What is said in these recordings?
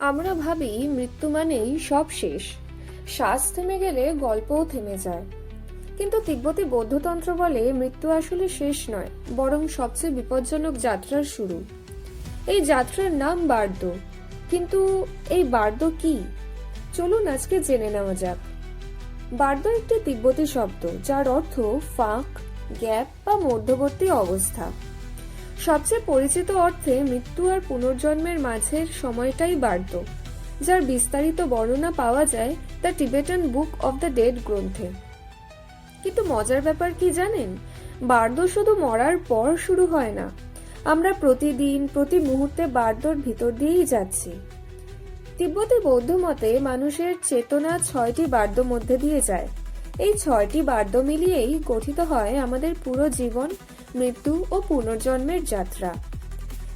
আমরা ভাবি মৃত্যু মানেই সব শেষ, শ্বাস থেমে গেলে গল্পও থেমে যায়। কিন্তু তিব্বতী বৌদ্ধতন্ত্র বলে মৃত্যু আসলে শেষ নয়, বরং সবচেয়ে বিপজ্জনক যাত্রার শুরু। এই যাত্রার নাম বার্দ। কিন্তু এই বার্দ কি? চলুন আজকে জেনে নেওয়া যাক। বার্দ একটি তিব্বতী শব্দ যার অর্থ ফাঁক, গ্যাপ বা মধ্যবর্তী অবস্থা। সবচেয়ে পরিচিত অর্থে মৃত্যু আর পুনর্জন্মের মাঝের সময়টাই বার্দ, যার বিস্তারিত বর্ণনা পাওয়া যায় the Tibetan book of the dead গ্রন্থে। কিন্তু মজার ব্যাপার কি জানেন? বার্দ শুধু মরার পর শুরু হয় না, আমরা প্রতিদিন প্রতি মুহূর্তে বার্দর ভিতর দিয়েই যাচ্ছি। তিব্বতী বৌদ্ধ মতে মানুষের চেতনা 6টি বার্দ মধ্যে দিয়ে যায়। এই 6টি বার্দ মিলিয়েই গঠিত হয় আমাদের পুরো জীবন, মৃত্যু ও পুনর্জন্মের যাত্রা।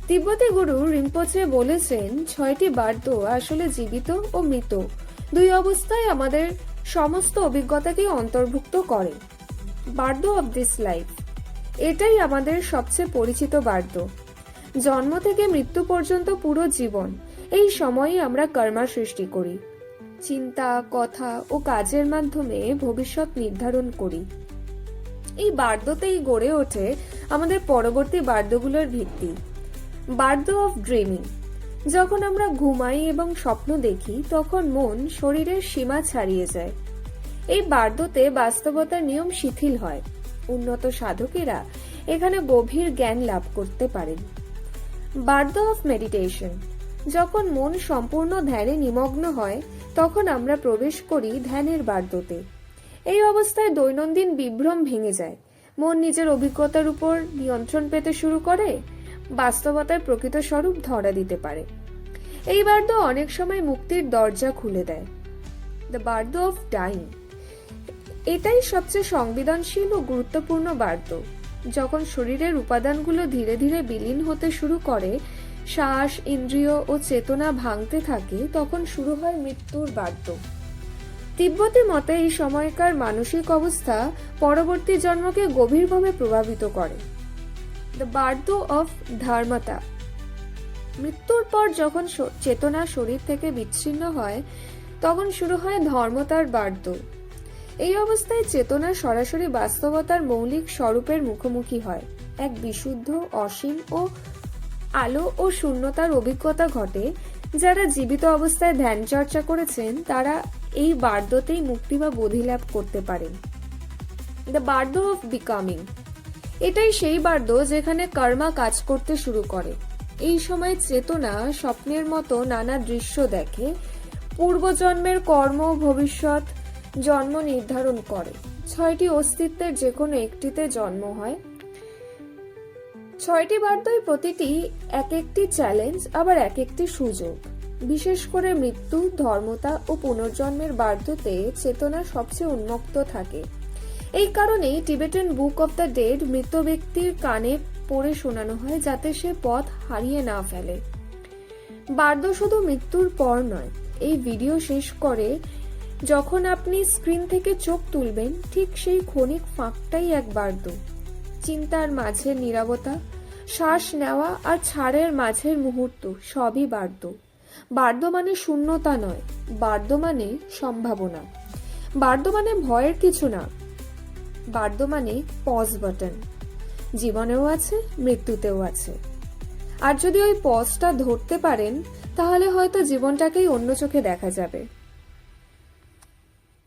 তিব্বতী গুরু রিম্পোচে বলেছেন 6টি বার্দ আসলে জীবিত ও মৃত দুই অবস্থায় আমাদের সমস্ত অভিজ্ঞতাকে অন্তর্ভুক্ত করে। বার্দ অব দিস লাইফ, এটাই আমাদের সবচেয়ে পরিচিত বার্দ। জন্ম থেকে মৃত্যু পর্যন্ত পুরো জীবন, এই সময়ই আমরা কর্মা সৃষ্টি করি, চিন্তা, কথা ও কাজের মাধ্যমে ভবিষ্যৎ নির্ধারণ করি। এই বার্দতেই গড়ে ওঠে আমাদের পরবর্তী বার্দগুলোর ভিত্তি। বার্দ অফ ড্রিমিং, যখন আমরা ঘুমাই এবং স্বপ্ন দেখি তখন মন শরীরের সীমা ছাড়িয়ে যায়। এই বার্দতে বাস্তবতার নিয়ম শিথিল হয়। উন্নত সাধকেরা এখানে গভীর জ্ঞান লাভ করতে পারেন। বার্দ অফ মেডিটেশন, যখন মন সম্পূর্ণ ধ্যানে নিমগ্ন হয় তখন আমরা প্রবেশ করি ধ্যানের বার্দতে। এই অবস্থায় দৈনন্দিন বিভ্রম ভেঙে যায়, মন নিজের অভিজ্ঞতার উপর নিয়ন্ত্রণ পেতে শুরু করে, বাস্তবতার প্রকৃত স্বরূপ ধরা দিতে পারে। এই বার্দ অনেক সময় মুক্তির দরজা খুলে দেয়। দ্য বার্দ অফ ডাইং, এটাই সবচেয়ে সংবেদনশীল ও গুরুত্বপূর্ণ বার্দ। যখন শরীরের উপাদানগুলো ধীরে ধীরে বিলীন হতে শুরু করে, শ্বাস, ইন্দ্রিয় ও চেতনা ভাঙতে থাকে, তখন শুরু হয় মৃত্যুর বার্দ। তিব্বতী মতে এই সময়কার মানসিক অবস্থা পরবর্তী জন্মকে গভীরভাবে প্রভাবিত করে। দ্য বার্দ অফ ধর্মতা, মৃত্যুর পর যখন চেতনা শরীর থেকে বিচ্ছিন্ন হয় তখন শুরু হয় ধর্মতার বার্দ। এই অবস্থায় চেতনা সরাসরি বাস্তবতার মৌলিক স্বরূপের মুখোমুখি হয়। এক বিশুদ্ধ, অসীম ও আলো ও শূন্যতার অভিজ্ঞতা ঘটে। যারা জীবিত অবস্থায় ধ্যান চর্চা করেছেন তারা এই বার্দতেই মুক্তি বা বোধি লাভ করতে পারেন। দ্য বার্দ অফ বিকামিং, এটাই সেই বার্দ যেখানে কর্মা কাজ করতে শুরু করে। এই সময় চেতনা স্বপ্নের মতো নানা দৃশ্য দেখে, পূর্বজন্মের কর্ম ভবিষ্যৎ জন্ম নির্ধারণ করে। 6টি অস্তিত্বের যে কোনো একটিতে জন্ম হয়। 6টি বার্দই প্রতিটি এক একটি চ্যালেঞ্জ, আবার এক একটি সুযোগ। বিশেষ করে মৃত্যু, ধর্মতা ও পুনর্জন্মের বার্দতে চেতনা সবচেয়ে উন্মুক্ত থাকে। এই কারণেই Tibetan book of the dead মৃত ব্যক্তির কানে পড়ে শোনানো হয় যাতে সে পথ হারিয়ে না ফেলে। বার্দ শুধু মৃত্যুর পর নয়, এই ভিডিও শেষ করে যখন আপনি স্ক্রিন থেকে চোখ তুলবেন ঠিক সেই ক্ষণিক ফাঁকটাই এক বার্দ। চিন্তার মাঝের নীরবতা, শ্বাস নেওয়া আর ছাড়ের মাঝের মুহূর্ত সবই বার্দ। বার্দ মানে শূন্যতা নয়, বার্দ মানে সম্ভাবনা। বার্দ মানে ভয়ের কিছু না, বার্দ মানে পজ বাটন। জীবনেও আছে, মৃত্যুতেও আছে। আর যদি ওই পজটা ধরতে পারেন তাহলে হয়তো জীবনটাকেই অন্য চোখে দেখা যাবে।